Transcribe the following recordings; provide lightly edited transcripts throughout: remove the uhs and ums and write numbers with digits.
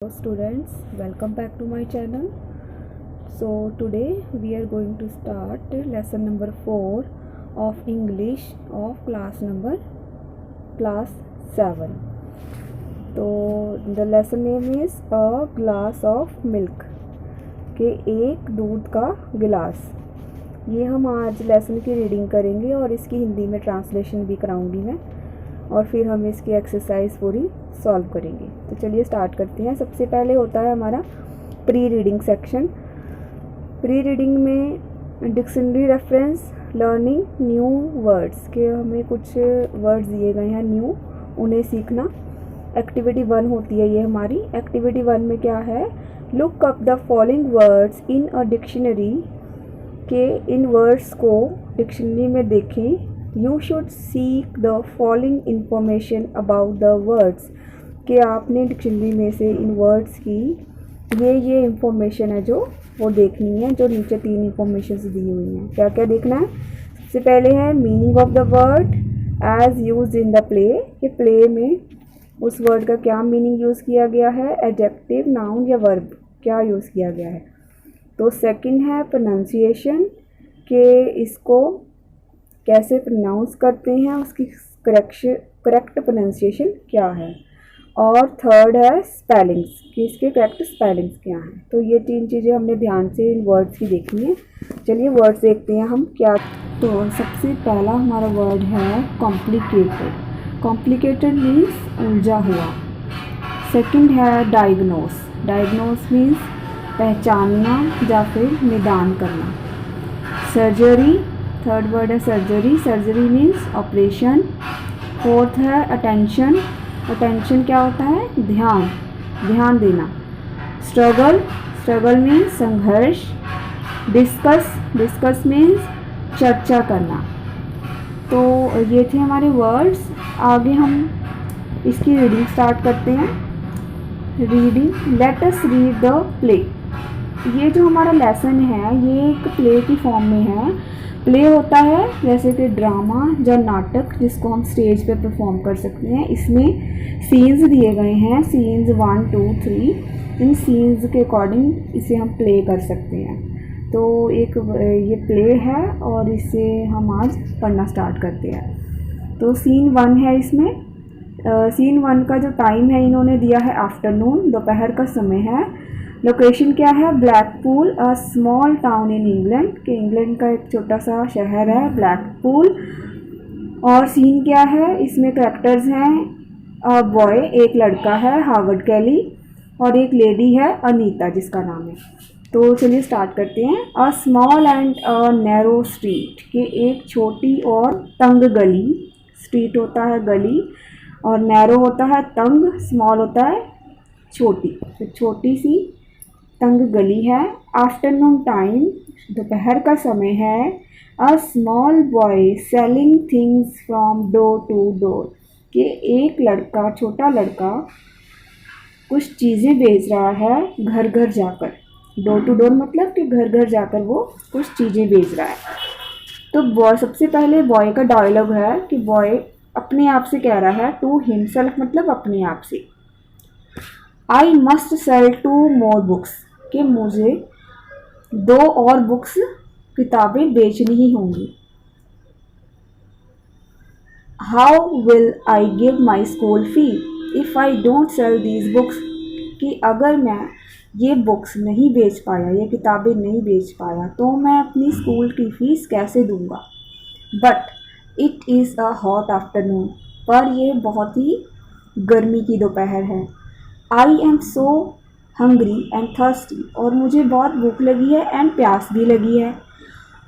Hello students, welcome back to my channel. So today we are going to start lesson number 4 of English of class 7. तो the lesson name is a glass of milk के एक दूध का गिलास। ये हम आज lesson की रीडिंग करेंगे और इसकी हिंदी में ट्रांसलेशन भी कराऊंगी मैं, और फिर हम इसकी एक्सरसाइज पूरी सॉल्व करेंगे। तो चलिए स्टार्ट करते हैं। सबसे पहले होता है हमारा pre reading section. Pre reading में dictionary reference, learning new words के हमें कुछ वर्ड्स दिए गए हैं न्यू, उन्हें सीखना। एक्टिविटी 1 होती है ये हमारी। एक्टिविटी 1 में क्या है, look up the following words in a dictionary के इन वर्ड्स को डिक्शनरी में देखें। You should seek the following information about the words कि आपने डिक्शनरी में से इन वर्ड्स की ये इंफॉर्मेशन है जो वो देखनी है, जो नीचे 3 इंफॉर्मेशन दी हुई हैं। क्या क्या देखना है, सबसे पहले है meaning of the word as used in the play, कि प्ले में उस वर्ड का क्या मीनिंग यूज़ किया गया है, एडजेक्टिव, नाउन या वर्ब क्या यूज़ किया गया है। तो सेकंड है प्रोनाउंसिएशन, के इसको कैसे प्रोनाउंस करते हैं, उसकी करेक्ट प्रोनाउंसिएशन क्या है। और थर्ड है स्पेलिंग्स, कि इसके करेक्ट स्पेलिंग्स क्या हैं। तो ये 3 चीज़ें हमने ध्यान से इन वर्ड्स की देखनी है। चलिए वर्ड्स देखते हैं हम क्या। तो सबसे पहला हमारा वर्ड है कॉम्प्लिकेटेड। कॉम्प्लिकेटेड मीन्स उलझा हुआ। सेकंड है डायग्नोस। डायग्नोस मीन्स पहचानना या फिर निदान करना। सर्जरी, थर्ड वर्ड है surgery. Surgery means operation. Fourth है अटेंशन। अटेंशन क्या होता है, ध्यान देना। स्ट्रगल, स्ट्रगल मीन्स संघर्ष। डिस्कस, डिस्कस मीन्स चर्चा करना। तो ये थे हमारे वर्ड्स। आगे हम इसकी रीडिंग स्टार्ट करते हैं। Reading, let us read the play. ये जो हमारा लेसन है ये एक प्ले की फॉर्म में है। प्ले होता है जैसे कि ड्रामा या नाटक, जिसको हम स्टेज पे परफॉर्म कर सकते हैं। इसमें सीन्स दिए गए हैं, सीन्स 1 2 3। इन सीन्स के अकॉर्डिंग इसे हम प्ले कर सकते हैं। तो एक ये प्ले है और इसे हम आज पढ़ना स्टार्ट करते हैं। तो सीन 1 है इसमें। सीन 1 का जो टाइम है इन्होंने दिया है आफ्टरनून, दोपहर का समय है। लोकेशन क्या है, Blackpool, a small town in England, के इंग्लैंड का एक छोटा सा शहर है ब्लैकपूल। और सीन क्या है, इसमें कैरेक्टर्स हैं अ बॉय, एक लड़का है हार्वर्ड कैली, और एक लेडी है अनीता जिसका नाम है। तो चलिए स्टार्ट करते हैं। A small and a narrow street, के एक छोटी और तंग गली। स्ट्रीट होता है गली, और नैरो होता है तंग, स्मॉल होता है छोटी, तो छोटी सी तंग गली है। आफ्टरनून टाइम, दोपहर का समय है। A small boy selling things from door to door, कि एक लड़का, छोटा लड़का कुछ चीज़ें बेच रहा है घर घर जाकर। डोर टू डोर मतलब कि घर घर जाकर वो कुछ चीज़ें बेच रहा है। तो बॉय, सबसे पहले बॉय का डायलॉग है कि बॉय अपने आप से कह रहा है, टू हिमसेल्फ मतलब अपने आप से। I must sell 2 more books, कि मुझे 2 और बुक्स, किताबें बेचनी ही होंगी। How will I give my school fee if I don't sell these books, कि अगर मैं ये बुक्स नहीं बेच पाया, ये किताबें नहीं बेच पाया, तो मैं अपनी स्कूल की फ़ीस कैसे दूंगा। But it is a hot afternoon, पर ये बहुत ही गर्मी की दोपहर है। I am so hungry and thirsty, और मुझे बहुत भूख लगी है एंड प्यास भी लगी है।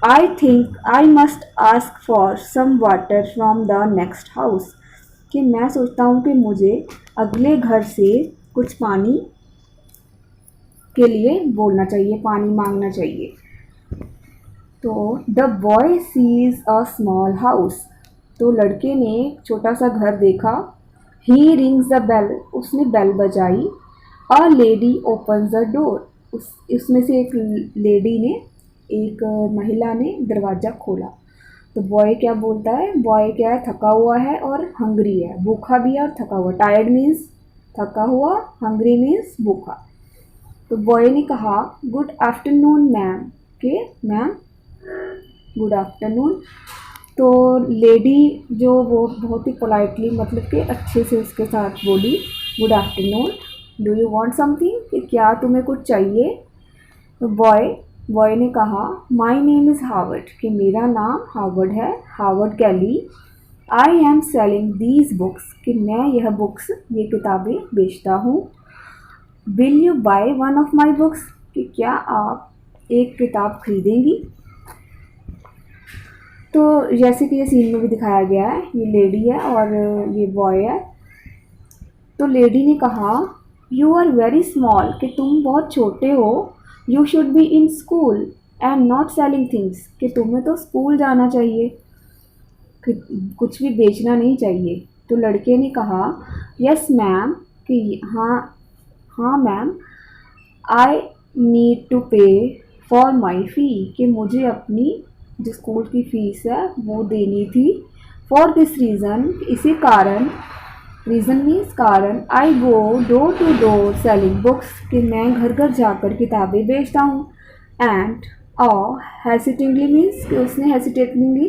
I think I must ask for some water from the next house, कि मैं सोचता हूँ कि मुझे अगले घर से कुछ पानी के लिए बोलना चाहिए, पानी मांगना चाहिए। तो the boy sees a small house, तो लड़के ने एक छोटा सा घर देखा। ही रिंग्स द बेल, उसने बेल बजाई। A lady opens the door, उसमें से एक लेडी ने, एक महिला ने दरवाज़ा खोला। तो बॉय क्या बोलता है, बॉय क्या है, थका हुआ है और हंग्री है, भूखा भी है और थका हुआ। टायर्ड मीन्स थका हुआ, हंग्री मीन्स भूखा। तो बॉय ने कहा गुड आफ्टरनून मैम, के मैम गुड आफ्टरनून। तो लेडी जो वो बहुत ही पोलाइटली मतलब कि अच्छे से उसके साथ बोली good afternoon, do you want something, कि क्या तुम्हें कुछ चाहिए। तो बॉय ने कहा माय नेम इज़ हावर्ड, कि मेरा नाम हावर्ड है, Howard Kelly. I am selling these books, कि मैं यह बुक्स, ये किताबें बेचता हूँ। Will you buy one of my books, कि क्या आप एक किताब खरीदेंगी। तो जैसे कि ये सीन में भी दिखाया गया है, ये लेडी है और ये बॉय है। तो लेडी ने कहा यू आर वेरी स्मॉल, कि तुम बहुत छोटे हो, you should be in school and not selling things, कि तुम्हें तो स्कूल जाना चाहिए, कि कुछ भी बेचना नहीं चाहिए। तो लड़के ने कहा यस मैम, कि हाँ मैम, आई नीड टू पे फॉर माई फ़ी, कि मुझे अपनी जो स्कूल की फ़ीस है वो देनी थी। फॉर दिस रीज़न, इसी कारण, रीज़न मीन्स कारण, I go door to door selling books, कि मैं घर घर जाकर किताबें बेचता हूँ। एंड हेसिटेंटली मीन्स कि उसने हेसिटेटली,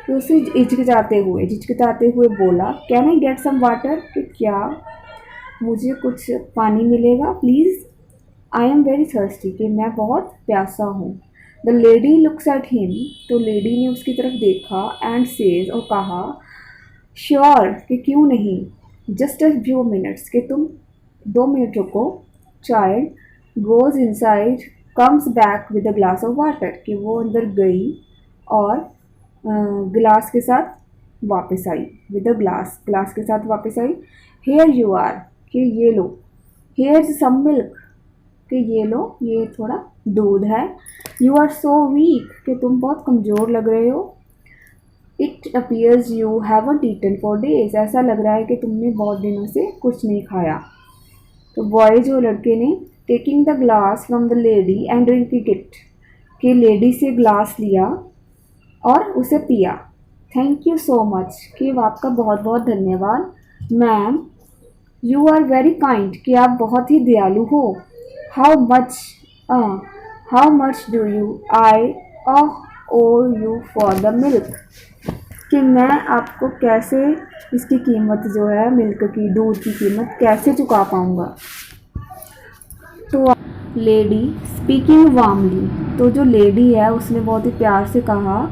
कि उसे झिझकिताते हुए बोला can I get some water, कि क्या मुझे कुछ पानी मिलेगा please. I am very thirsty, कि मैं बहुत प्यासा हूँ। The lady looks at him, तो लेडी ने उसकी तरफ देखा एंड सेज, और कहा श्योर, कि क्यों नहीं, जस्ट अ फ्यू मिनट्स, कि तुम 2 मिनट रुको। Child goes inside comes back with a glass of water, कि वो अंदर गई और गिलास के साथ वापस आई, विद अ ग्लास के साथ वापस आई। हेयर यू आर, कि ये लो, हेयर इज सम मिल्क, कि ये लो, ये थोड़ा दूध है। यू आर सो वीक, कि तुम बहुत कमज़ोर लग रहे हो। It appears you haven't eaten for days, ऐसा लग रहा है कि तुमने बहुत दिनों से कुछ नहीं खाया। तो बॉय जो लड़के ने taking the glass from the lady and drinking it, कि लेडी से ग्लास लिया और उसे पिया। थैंक यू सो मच, कि आपका बहुत बहुत धन्यवाद। Ma'am you are very kind, कि आप बहुत ही दयालु हो। How much do you I owe you for the milk, कि मैं आपको कैसे इसकी कीमत जो है मिल्क की, दूध की कीमत कैसे चुका पाऊँगा। तो लेडी स्पीकिंग वार्मली, तो जो लेडी है उसने बहुत ही प्यार से कहा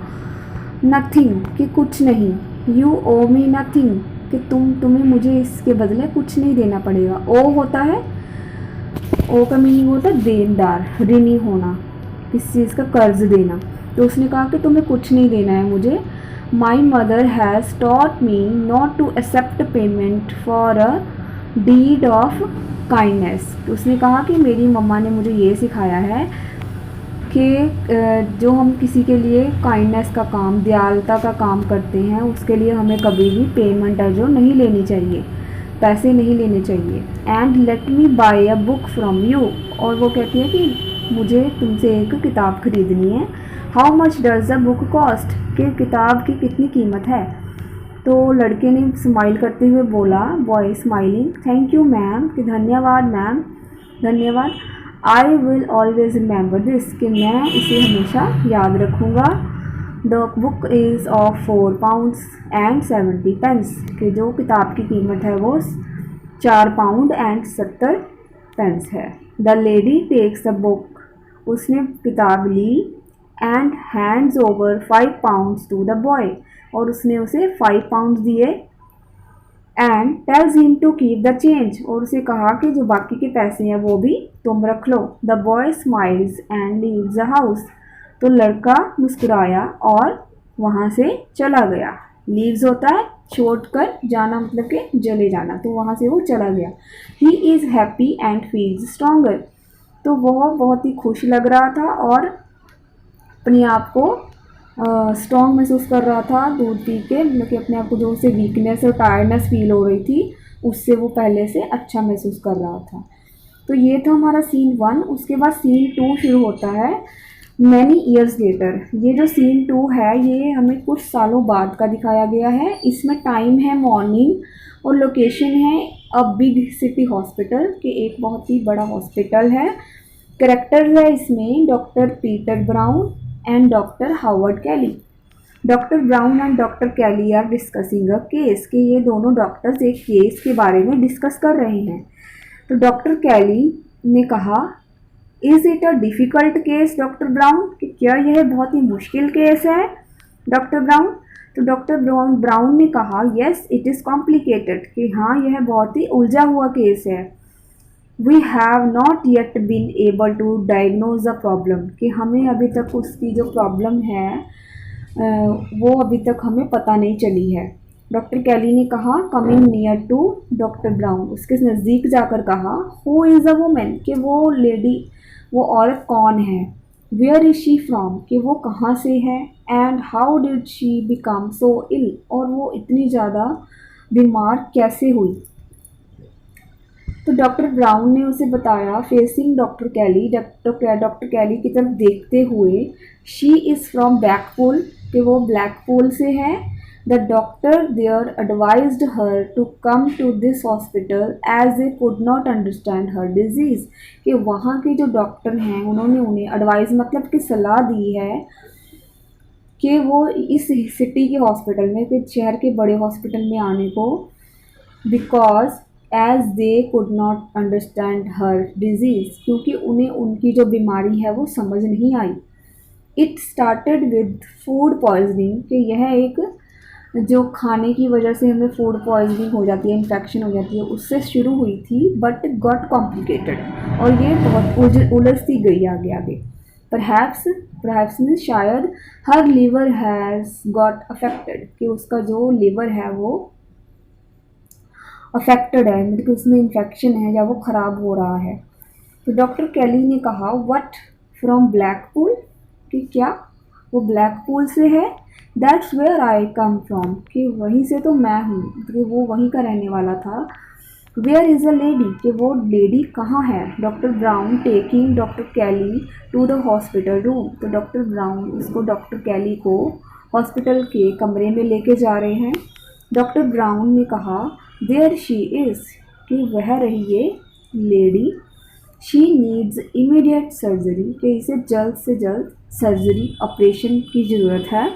नथिंग, कि कुछ नहीं। यू ओ मी नथिंग, कि तुम्हें मुझे इसके बदले कुछ नहीं देना पड़ेगा। ओ होता है, ओ का मीनिंग होता है देनदार, ऋणी होना, किसी चीज़ का कर्ज देना। तो उसने कहा कि तुम्हें कुछ नहीं देना है मुझे। My mother has taught me not to accept payment for a deed of kindness. तो उसने कहा कि मेरी मम्मा ने मुझे ये सिखाया है कि जो हम किसी के लिए काइंडनेस का काम, दयालुता का काम करते हैं, उसके लिए हमें कभी भी पेमेंट है जो नहीं लेनी चाहिए, पैसे नहीं लेने चाहिए। And let me buy a book from you, और वो कहती है कि मुझे तुमसे एक किताब खरीदनी है। How much does the book cost, कि किताब की कितनी कीमत है। तो लड़के ने स्माइल करते हुए बोला, boy smiling, thank you ma'am, कि धन्यवाद मैम, धन्यवाद। I will always remember this, कि मैं इसे हमेशा याद रखूँगा। The book is of 4 pounds and 70 pence, कि जो किताब की कीमत है वो 4 pound and 70 pence है। The lady takes the book, उसने किताब ली। And hands over 5 pounds to the boy, और उसने उसे 5 pounds दिए। And tells him to keep the change, और उसे कहा कि जो बाकी के पैसे हैं वो भी तुम रख लो। The boy smiles and leaves the house, तो लड़का मुस्कुराया और वहाँ से चला गया। लीव्स होता है छोड़ कर जाना, मतलब कि चले जाना, तो वहाँ से वो चला गया। He is happy and feels stronger, तो वह बहुत ही खुश लग रहा था और अपने आप को स्ट्रॉन्ग महसूस कर रहा था दूध पी के, मतलब कि अपने आप को जो उसे वीकनेस और टायर्डनेस फील हो रही थी उससे वो पहले से अच्छा महसूस कर रहा था। तो ये था हमारा सीन 1। उसके बाद सीन 2 शुरू होता है मैनी ईयर्स लेटर। ये जो सीन 2 है ये हमें कुछ सालों बाद का दिखाया गया है। इसमें टाइम है मॉर्निंग और लोकेशन है अ बिग सिटी हॉस्पिटल, के एक बहुत ही बड़ा हॉस्पिटल है। कैरेक्टर्स है इसमें doctor Peter Brown and doctor Howard Kelly. Doctor Brown and doctor Kelly are discussing a case, कि ये दोनों डॉक्टर्स एक केस के बारे में डिस्कस कर रहे हैं। तो डॉक्टर कैली ने कहा, is it a difficult case doctor brown, कि क्या यह बहुत ही मुश्किल केस है डॉक्टर ब्राउन। तो डॉक्टर ब्राउन ने कहा, येस इट इज़ कॉम्प्लिकेटेड, कि हाँ यह बहुत ही उलझा हुआ केस है। We have not yet been able to diagnose the problem, कि हमें अभी तक उसकी जो प्रॉब्लम है वो अभी तक हमें पता नहीं चली है। डॉक्टर कैली ने कहा, coming near to doctor Brown, उसके नज़दीक जाकर कहा, हु इज़ अ वुमेन, कि वो लेडी, वो औरत कौन है। वेयर इज़ शी फ्रॉम, कि वो कहाँ से है। And how did she become so ill, और वो इतनी ज़्यादा बीमार कैसे हुई। तो डॉक्टर ब्राउन ने उसे बताया, फेसिंग डॉक्टर कैली, डॉक्टर कैली की तरफ देखते हुए, शी इज़ फ्रॉम ब्लैकपूल, कि वो ब्लैकपूल से है। The doctor there advised her to come to this hospital as they could not understand her disease, कि वहाँ के जो डॉक्टर हैं उन्होंने उन्हें एडवाइस मतलब कि सलाह दी है कि वो इस सिटी के हॉस्पिटल में, कि शहर के बड़े हॉस्पिटल में आने को, because as they could not understand her disease, क्योंकि उन्हें उनकी जो बीमारी है वो समझ नहीं आई। It started with food poisoning, कि यह एक जो खाने की वजह से हमें फूड पॉइजनिंग हो जाती है, इन्फेक्शन हो जाती है, उससे शुरू हुई थी, बट गॉट कॉम्प्लिकेटेड, और ये बहुत उलझती गई आगे आगे। परहैप्स में शायद हर लीवर हैज़ गॉट अफेक्टेड, कि उसका जो लीवर है वो अफेक्टेड है, मतलब कि उसमें इन्फेक्शन है या वो ख़राब हो रहा है। तो डॉक्टर कैली ने कहा, व्हाट फ्रॉम ब्लैकपूल, कि क्या वो ब्लैकपूल से है। That's where I come from, कि वहीं से तो मैं हूँ, कि वो वहीं का रहने वाला था। वेयर इज़ अ लेडी, कि वो लेडी कहाँ है। Doctor Brown taking doctor Kelly to the hospital room, तो डॉक्टर ब्राउन उसको, डॉक्टर कैली को हॉस्पिटल के कमरे में लेके जा रहे हैं। डॉक्टर ब्राउन ने कहा, देयर शी इज़, कि वह रही ये lady. She needs immediate surgery, कि इसे जल्द से जल्द सर्जरी ऑपरेशन की ज़रूरत है।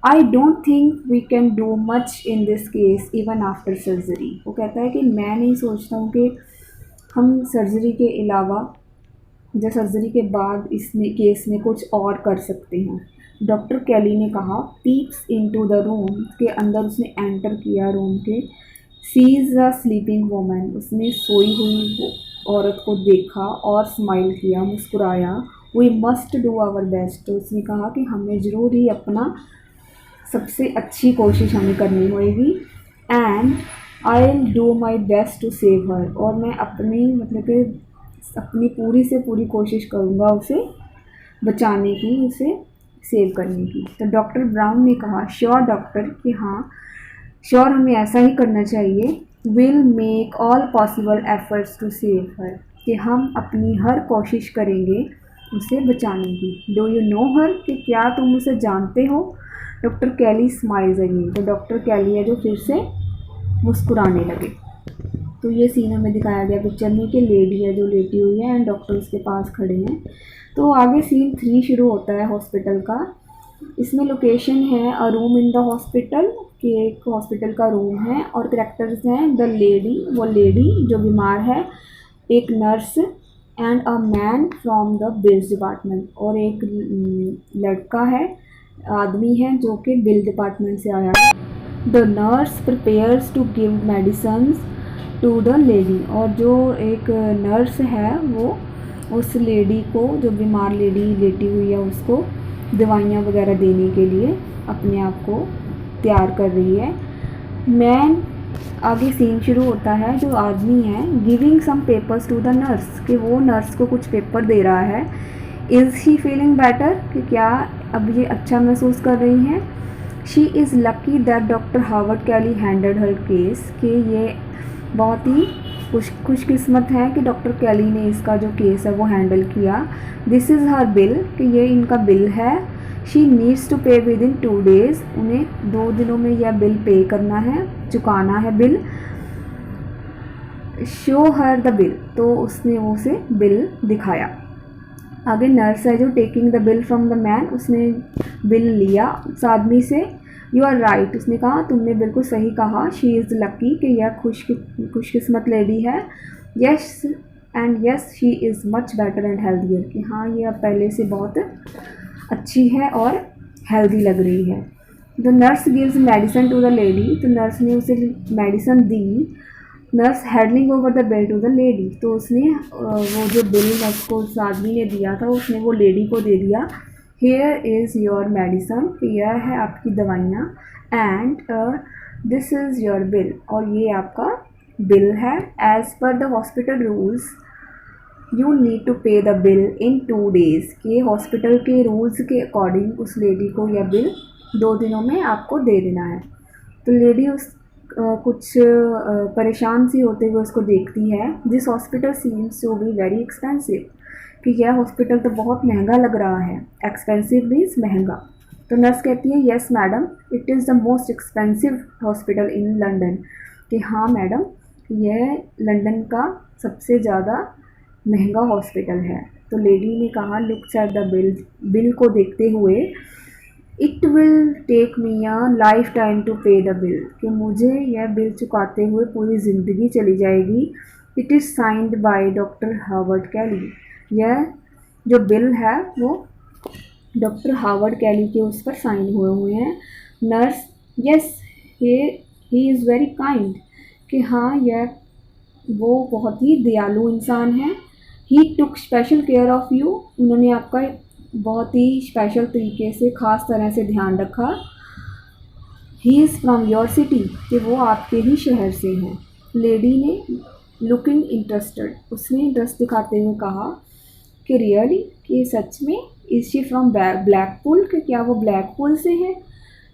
I don't think we can do much in this case even after surgery, वो कहता है कि मैं नहीं सोचता हूँ कि हम सर्जरी के अलावा या सर्जरी के बाद इसमें केस में कुछ और कर सकते हैं। डॉक्टर कैली ने कहा, पीप्स इनटू द रूम, के अंदर उसने एंटर किया रूम के। सीज अ स्लीपिंग वुमन, उसने सोई हुई औरत को देखा और स्माइल किया, मुस्कुराया। We must do our best, तो उसने कहा कि हमें ज़रूर ही अपना सबसे अच्छी कोशिश हमें करनी होगी। And I will do my best to save her, और मैं अपनी मतलब कि अपनी पूरी से पूरी कोशिश करूँगा उसे बचाने की, उसे सेव करने की। तो डॉक्टर ब्राउन ने कहा, श्योर डॉक्टर, कि हाँ श्योर हमें ऐसा ही करना चाहिए। Will make all possible efforts to save her, कि हम अपनी हर कोशिश करेंगे उसे बचाने की। डू यू नो हर, कि क्या तुम उसे जानते हो। डॉक्टर कैली स्माइल्स अगेन, तो डॉक्टर कैली है जो फिर से मुस्कुराने लगे। तो ये सीन हमें दिखाया गया पिक्चर में कि लेडी है जो लेटी हुई है एंड डॉक्टर उसके पास खड़े हैं। तो आगे सीन 3 शुरू होता है हॉस्पिटल का। इसमें लोकेशन है अ रूम इन द हॉस्पिटल, कि एक हॉस्पिटल का रूम है, और करेक्टर्स हैं द लेडी, वो लेडी जो बीमार है, एक nurse and a man from the bills department, और एक लड़का है, आदमी है जो कि बिल डिपार्टमेंट से आया है। The nurse prepares to give medicines to the lady, और जो एक नर्स है वो उस लेडी को, जो बीमार लेडी लेटी हुई है, उसको दवाइयाँ वगैरह देने के लिए अपने आप को तैयार कर रही है। मैन, आगे सीन शुरू होता है, जो आदमी है, giving some papers to the nurse, कि वो नर्स को कुछ पेपर दे रहा है। इज़ शी फीलिंग बेटर, कि क्या अब ये अच्छा महसूस कर रही हैं। She is lucky that doctor Howard Kelly handled her case, कि ये बहुत ही खुशकिस्मत है कि डॉक्टर कैली ने इसका जो केस है वो हैंडल किया। दिस इज़ हर बिल, कि ये इनका बिल है। She needs to pay within 2 days, उन्हें 2 दिनों में यह बिल पे करना है, चुकाना है bill. Show her the bill, तो उसने वो उसे बिल दिखाया। आगे नर्स है जो taking the bill from the man, उसने बिल लिया उस आदमी से। यू आर राइट, उसने कहा तुमने बिल्कुल सही कहा। शी इज़ लकी, कि यह खुशकिस्मत लेडी है। Yes and yes she is much better and healthier, कि हाँ ये अब पहले से बहुत अच्छी है और हेल्दी लग रही है। The nurse gives medicine to the lady, तो नर्स ने उसे मेडिसिन दी। Nurse handling over the bill to the lady, तो उसने वो जो बिल नर्स को उस आदमी ने दिया था उसने वो लेडी को दे दिया। हेयर इज़ योर मेडिसन, यह है आपकी दवाइयाँ। And this is your bill, और ये आपका बिल है। As per the hospital rules you need to pay the bill in 2 days, के हॉस्पिटल के रूल्स के अकॉर्डिंग उस लेडी को यह बिल 2 दिनों में आपको दे देना है। तो लेडी उस कुछ परेशान सी होते हुए उसको देखती है। This hospital seems to be very expensive, कि यह हॉस्पिटल तो बहुत महंगा लग रहा है। एक्सपेंसिव मीन्स महंगा। तो नर्स कहती है yes madam, it is the most expensive hospital in London, कि हाँ मैडम यह लंदन का सबसे ज़्यादा महंगा हॉस्पिटल है। तो लेडी ने कहा looks at the bill, bill को देखते हुए, it will take me a lifetime to pay the bill, कि मुझे यह बिल चुकाते हुए पूरी ज़िंदगी चली जाएगी। It is signed by doctor Howard Kelly, यह जो बिल है वो डॉक्टर हावर्ड कैली के उस पर साइन हुए हैं। Nurse yes he is very kind, कि हाँ यह वो बहुत ही दयालु इंसान है। ही टुक स्पेशल केयर ऑफ़ यू, उन्होंने आपका बहुत ही स्पेशल तरीके से ख़ास तरह से ध्यान रखा। He is from your city, कि वो आपके ही शहर से हैं। लेडी ने लुकिंग इंटरेस्टेड, उसने इंटरेस्ट दिखाते हुए कहा कि रियली, कि सच में। इज़ शी फ्रॉम ब्लैकपूल, कि क्या वो ब्लैकपूल से है।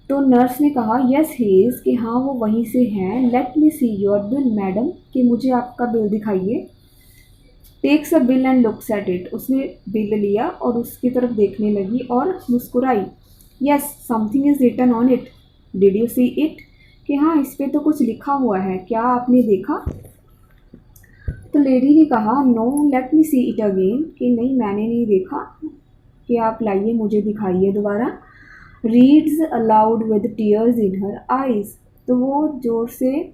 तो नर्स ने कहा यस ही इज़, कि हाँ वो वहीं से हैं। Let me see your bill madam, कि मुझे आपका बिल दिखाइए। Takes a bill and looks at it, उसने बिल लिया और उसकी तरफ देखने लगी और मुस्कुराई। Yes something is written on it, did you see it, कि हाँ इस पर तो कुछ लिखा हुआ है, क्या आपने देखा। तो लेडी ने कहा no let me see it again, कि नहीं मैंने नहीं देखा, कि आप लाइए मुझे दिखाइए दोबारा। Reads allowed with tears in her eyes, तो वो ज़ोर से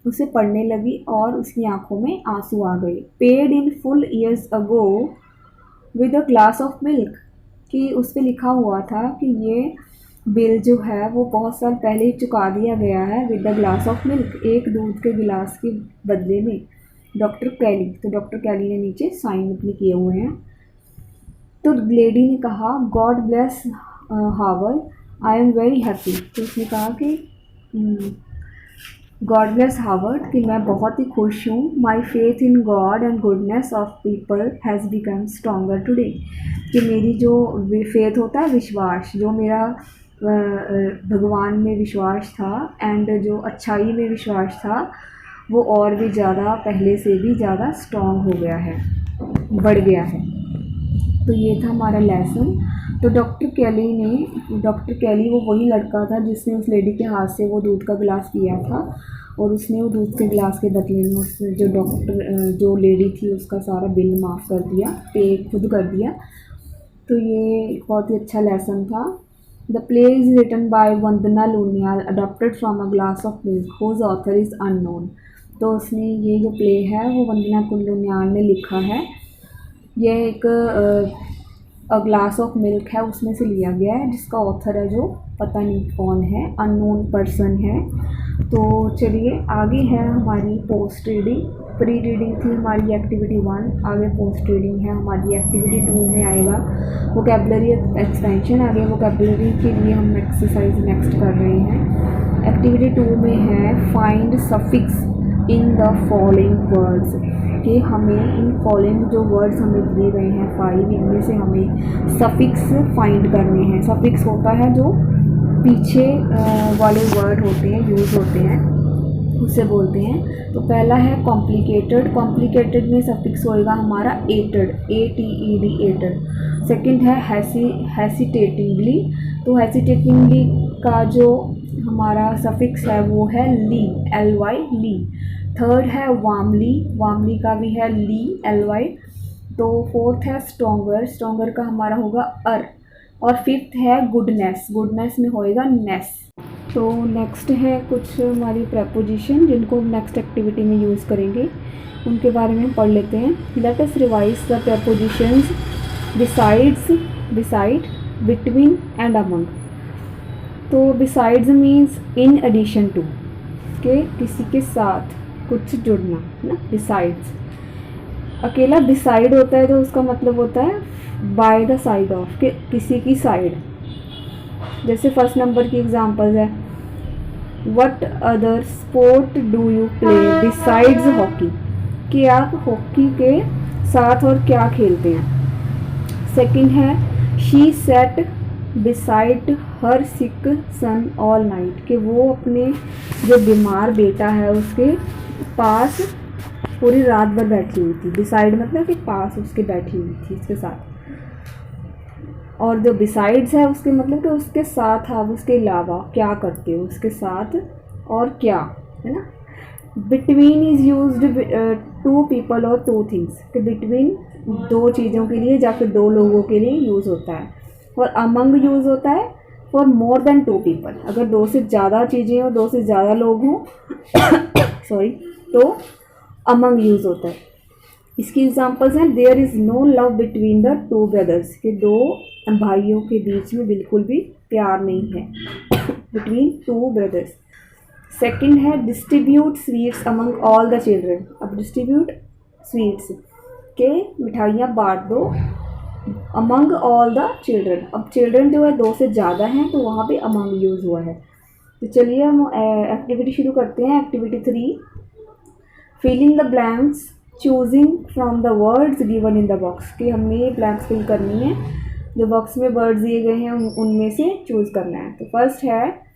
उसे पढ़ने लगी और उसकी आंखों में आंसू आ गए। Paid in full years ago with a glass of milk, कि उस पर लिखा हुआ था कि ये बिल जो है वो बहुत साल पहले ही चुका दिया गया है with the glass of milk, एक दूध के गिलास के बदले में। डॉक्टर कैली, तो डॉक्टर कैली ने नीचे साइन अपने किए हुए हैं। तो लेडी ने कहा God bless Howard, I am very happy, तो उसने कहा कि गॉड ब्लेस हावर्ड, कि मैं बहुत ही खुश हूँ। My faith in God and goodness of people has become stronger today, कि मेरी जो फेथ होता है विश्वास, जो मेरा भगवान में विश्वास था एंड जो अच्छाई में विश्वास था वो और भी ज़्यादा पहले से भी ज़्यादा स्ट्रॉन्ग हो गया है, बढ़ गया है। तो ये था हमारा लेसन। तो डॉक्टर कैली वो वही लड़का था जिसने उस लेडी के हाथ से वो दूध का गिलास पिया था और उसने वो दूध के गिलास के बदले में उसने जो लेडी थी उसका सारा बिल माफ़ कर दिया, पे खुद कर दिया। तो ये बहुत ही अच्छा लेसन था। The play is written by Vandana Luniyal, adapted from a glass of milk whose author is unknown. तो उसने ये जो प्ले है वो वंदना लुनियाल ने लिखा है। यह एक अ ग्लास ऑफ मिल्क है, उसमें से लिया गया है, जिसका ऑथर है जो पता नहीं कौन है, अननोन पर्सन है। तो चलिए आगे है हमारी पोस्ट रीडिंग। प्री रीडिंग थी हमारी एक्टिविटी 1, आगे पोस्ट रीडिंग है हमारी एक्टिविटी 2 में आएगा वोकैबुलरी एक्सपेंशन। आगे वोकैबुलरी के लिए हम एक्सरसाइज नेक्स्ट कर रहे हैं। एक्टिविटी 2 में है find suffix in the following words, कि हमें इन फॉलोइंग जो वर्ड्स हमें दिए गए हैं 5, इनमें से हमें सफिक्स फाइंड करने हैं। सफिक्स होता है जो पीछे वाले वर्ड होते हैं, यूज़ होते हैं, उसे बोलते हैं। तो पहला है कॉम्प्लिकेटेड, कॉम्प्लिकेटेड में सफिक्स होएगा हमारा एटेड, ATED एटेड। सेकंड है हेसिटेटिंगली, तो हेसिटेटिंगली का जो हमारा सफिक्स है वो है ली, LY ली। थर्ड है वार्मली, वार्मली का भी है ली, LY। तो फोर्थ है स्ट्रोंगर, स्ट्रोंगर का हमारा होगा अर। और फिफ्थ है गुडनेस, गुडनेस में होएगा नेस। तो नेक्स्ट है कुछ हमारी प्रेपोजिशन जिनको हम नेक्स्ट एक्टिविटी में यूज़ करेंगे, उनके बारे में पढ़ लेते हैं। Let us revise the prepositions besides, beside, between and among. तो besides means in addition to, के किसी के साथ कुछ जुड़ना है ना, बिसाइड्स। अकेला बिसाइड होता है तो उसका मतलब होता है बाय द साइड ऑफ, के किसी की साइड। जैसे फर्स्ट नंबर की एग्जांपल है, what other sport do you play besides hockey, कि आप हॉकी के साथ और क्या खेलते हैं। सेकंड है she sat beside her sick son all night, कि वो अपने जो बीमार बेटा है उसके पास पूरी रात भर बैठी हुई थी। बिसाइड मतलब कि पास उसके बैठी हुई थी, उसके साथ। और जो बिसाइड्स है उसके मतलब कि उसके साथ आप उसके अलावा क्या करते हो, उसके साथ और क्या, है ना। Between is used to people और टू थिंग्स, कि बिटवीन दो चीज़ों के लिए या फिर दो लोगों के लिए यूज़ होता है। और अमंग यूज़ होता है for more than two people, अगर दो से ज़्यादा चीज़ें हो, दो से ज़्यादा लोग हों सॉरी, तो अमंग यूज़ होता है। इसकी एग्जांपल्स हैं, there is no love between the two brothers, के दो भाइयों के बीच में बिल्कुल भी प्यार नहीं है, बिटवीन टू ब्रदर्स। सेकंड है distribute sweets among all the children. अब डिस्ट्रीब्यूट स्वीट्स के मिठाइयाँ बांट दो अमंग ऑल द चिल्ड्रन। अब चिल्ड्रन जो है दो से ज़्यादा हैं तो वहाँ पे अमंग यूज़ हुआ है। तो चलिए हम एक्टिविटी शुरू करते हैं। Activity 3, filling the blanks choosing from the words given in the box, कि हमने ये ब्लैंक्स फिल करनी है, जो बॉक्स में वर्ड्स दिए गए हैं उनमें से चूज़ करना है। तो फर्स्ट है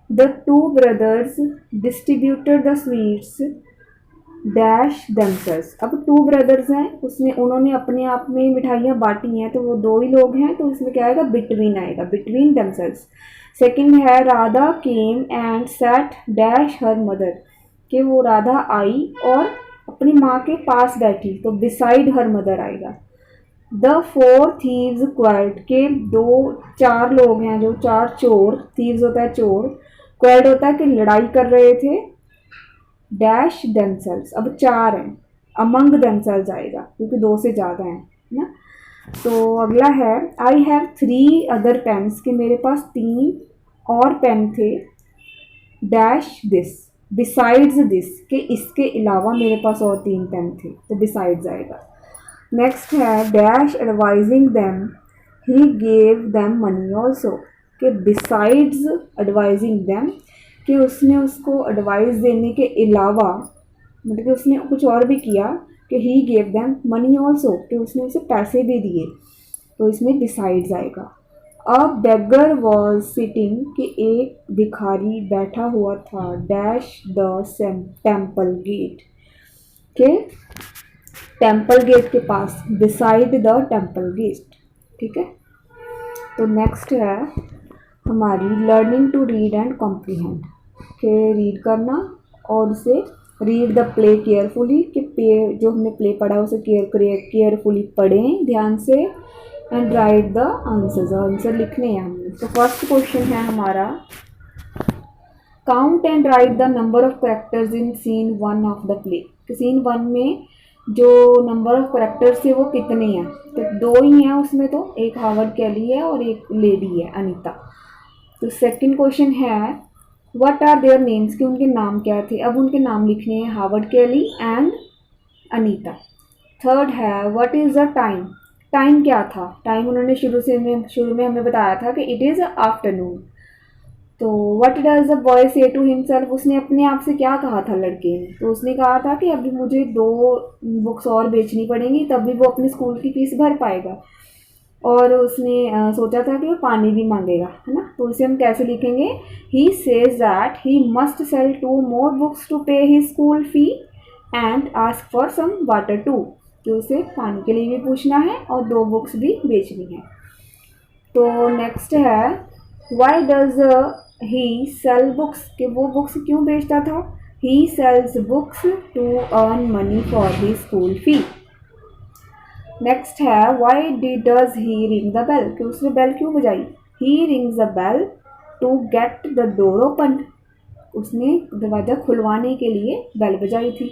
the two brothers distributed the sweets dash themselves. अब टू ब्रदर्स हैं, उसमें उन्होंने अपने आप में मिठाइयाँ बांटी हैं, तो वो दो ही लोग हैं, तो इसमें क्या आएगा, बिटवीन आएगा, बिटवीन देमसेल्व्स। सेकंड है Radha came and set dash her mother, कि वो राधा आई और अपनी माँ के पास बैठी, तो बिसाइड हर मदर आएगा। द फोर थीव्स क्वार्ड, के चार लोग हैं, जो चार चोर, थीव्स होता है चोर, क्वार्ड होता है कि लड़ाई कर रहे थे, डैश देमसेल्व्स। अब चार हैं, अमंग देमसेल्व्स आएगा क्योंकि दो से ज़्यादा हैं ना। तो अगला है आई हैव 3 अदर पेन्स, कि मेरे पास 3 और पेन थे, डैश दिस बिसाइड्स दिस, कि इसके अलावा मेरे पास और 3 पेन थे, तो बिसाइड्स आएगा। नेक्स्ट है dash advising them he gave them money also, कि बिसाइड्स एडवाइजिंग देम, कि उसने उसको एडवाइस देने के अलावा, मतलब कि उसने कुछ और भी किया, कि he gave them money also, कि उसने उसे पैसे भी दिए, तो इसमें बिसाइड्स आएगा। अ बेगर वॉज सिटिंग, कि एक भिखारी बैठा हुआ था, डैश द टेम्पल गेट, के टेम्पल गेट के पास, बिसाइड द टेम्पल गेट। ठीक है। तो नेक्स्ट है हमारी learning to read and comprehend, के रीड करना और उसे रीड द प्ले केयरफुली, कि प्ले जो हमने प्ले पढ़ा उसे केयरफुली पढ़ें ध्यान से, and write the answers, answer लिखने हैं हमने। तो फर्स्ट क्वेश्चन है हमारा count and write the number of characters in scene 1 of the play, कि सीन 1 में जो नंबर ऑफ कैरेक्टर्स थे वो कितने हैं, तो 2 ही हैं उसमें, तो एक हावर्ड कैली है और एक लेडी है अनीता। तो सेकंड क्वेश्चन है व्हाट आर देयर नेम्स, कि उनके नाम क्या थे। अब उनके नाम लिखने हैं, Howard Kelly and Anita. Third है what is the time, time क्या था, टाइम उन्होंने शुरू में हमें बताया था कि इट इज़ आफ्टरनून। तो व्हाट डज द बॉय से टू हिमसेल्फ, उसने अपने आप से क्या कहा था लड़के ने, तो उसने कहा था कि अभी मुझे 2 बुक्स और बेचनी पड़ेंगी तभी वो अपनी स्कूल की फीस भर पाएगा। और उसने सोचा था कि वो पानी भी मांगेगा, है ना। तो इसे हम कैसे लिखेंगे, he says that he must sell 2 more books to pay his school fee and ask for some water too, कि उसे पानी के लिए भी पूछना है और 2 बुक्स भी बेचनी है। तो नेक्स्ट है why does he sell books, कि वो बुक्स क्यों बेचता था। He sells books to earn money for his school fee. Next है why does he ring the bell, कि उसने बेल क्यों बजाई. He rings the bell to get the door opened. उसने दरवाज़ा खुलवाने के लिए बेल बजाई थी.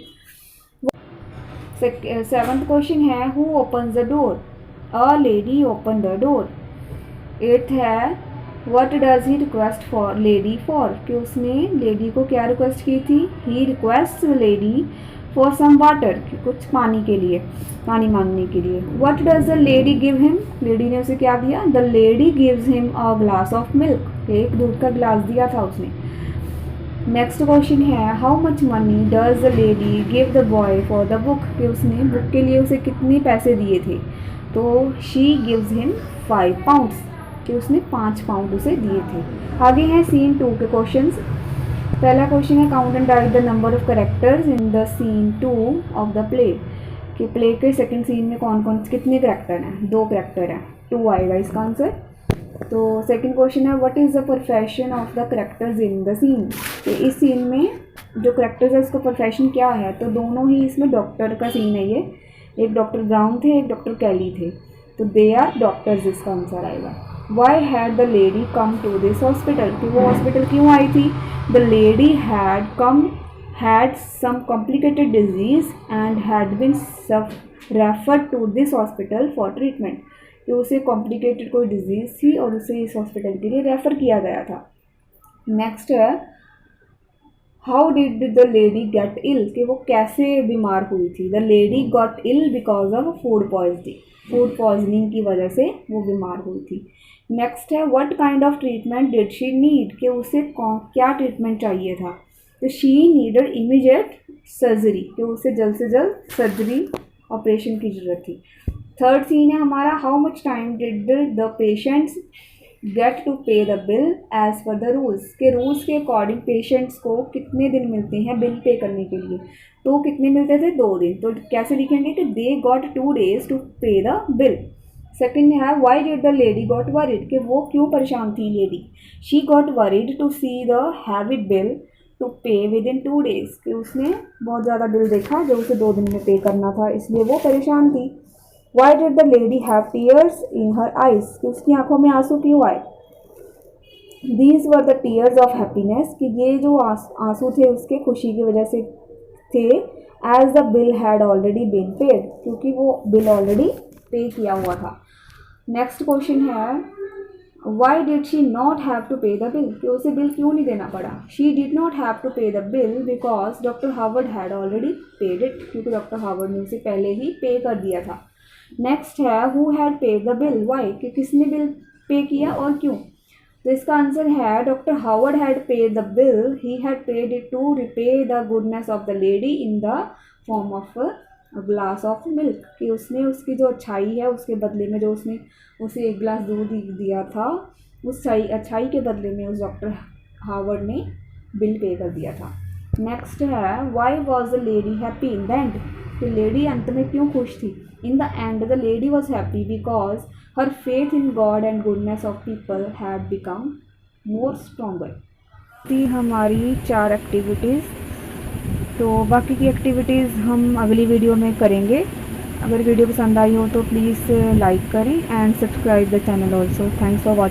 7th क्वेश्चन है who opens the door. A lady opened the door. 8th है what does he request for lady for, कि उसने लेडी को क्या रिक्वेस्ट की थी. He requests the lady for some water, कि कुछ पानी के लिए, पानी मांगने के लिए. What does the lady give him, lady ने उसे क्या दिया. The lady gives him a glass of milk, एक दूध का गिलास दिया था उसने. नेक्स्ट क्वेश्चन है how much money does the lady give the boy for the book, कि उसने बुक के लिए उसे कितने पैसे दिए थे. तो शी गिव्स हिम 5 pounds, कि उसने 5 pound उसे दिए थे. आगे हैं सीन 2 के क्वेश्चंस. पहला क्वेश्चन है count and write the number of characters in the scene 2 of the play, कि प्ले के सेकंड सीन में कौन कौन कितने कैरेक्टर हैं. 2 कैरेक्टर हैं. 2 आएगा इसका आंसर. तो सेकंड क्वेश्चन है what is the profession of the characters in the scene, कि इस सीन में जो कैरेक्टर्स है उसका प्रोफेशन क्या है. तो दोनों ही इसमें डॉक्टर का सीन है ये. एक डॉक्टर ब्राउन थे, एक डॉक्टर कैली थे. तो दे आर डॉक्टर्स इसका आंसर आएगा. Why had the lady come to this hospital, कि वो हॉस्पिटल क्यों आई थी. The lady had some complicated disease and had been referred to this hospital for treatment, कि उसे कॉम्प्लिकेटेड कोई डिजीज़ थी और उसे इस हॉस्पिटल के लिए रेफ़र किया गया था. नेक्स्ट है how did the lady get ill, कि वो कैसे बीमार हुई थी. The lady got ill because of food poisoning की वजह से वो बीमार हुई थी. नेक्स्ट है what kind of treatment did she need, कि उसे क्या ट्रीटमेंट चाहिए था. तो शी नीडेड इमीडिएट सर्जरी, कि उसे जल्द से जल्द सर्जरी ऑपरेशन की ज़रूरत थी. थर्ड सीन है हमारा how much time did the patients get to pay the bill as per the rules, के रूल्स के अकॉर्डिंग पेशेंट्स को कितने दिन मिलते हैं बिल पे करने के लिए. तो कितने मिलते थे. 2 दिन. तो कैसे लिखेंगे कि they got 2 days to pay the bill. Second है why did the lady got worried, कि वो क्यों परेशान थी lady. She got worried to see the heavy bill to pay within 2 days, कि उसने बहुत ज़्यादा बिल देखा जो उसे 2 दिन में पे करना था, इसलिए वो परेशान थी. Y did the lady have tears in her eyes, कि उसकी आंखों में आंसू क्यों आए. These were the tears of happiness, कि ये जो आंसू थे उसके खुशी की वजह से थे. As the bill had already been paid, क्योंकि वो बिल ऑलरेडी पे किया हुआ था. नेक्स्ट क्वेश्चन है why did she not have to pay the bill, कि उसे बिल क्यों नहीं देना पड़ा. She did not have to pay the bill because doctor Harvard had already paid it, क्योंकि डॉक्टर हार्वर्ड ने उसे पहले ही पे कर दिया था. नेक्स्ट है who had paid the bill why, कि किसने बिल पे किया और क्यों. तो इसका आंसर है doctor Harvard had paid the bill. He had paid it to repay the goodness of the lady in the form of glass of milk, कि उसने उसकी जो अच्छाई है उसके बदले में जो उसने उसे 1 गिलास दूध दिया था, उस अच्छाई के बदले में उस डॉक्टर हार्वर्ड ने बिल पे कर दिया था. नेक्स्ट है why was the lady happy in the end, कि लेडी अंत में क्यों खुश थी. In the end the lady was happy because her faith in God and goodness of people had become more stronger. थी हमारी 4 एक्टिविटीज़. तो बाकी की एक्टिविटीज़ हम अगली वीडियो में करेंगे. अगर वीडियो पसंद आई हो तो प्लीज़ लाइक करें and subscribe the channel also. Thanks for watching.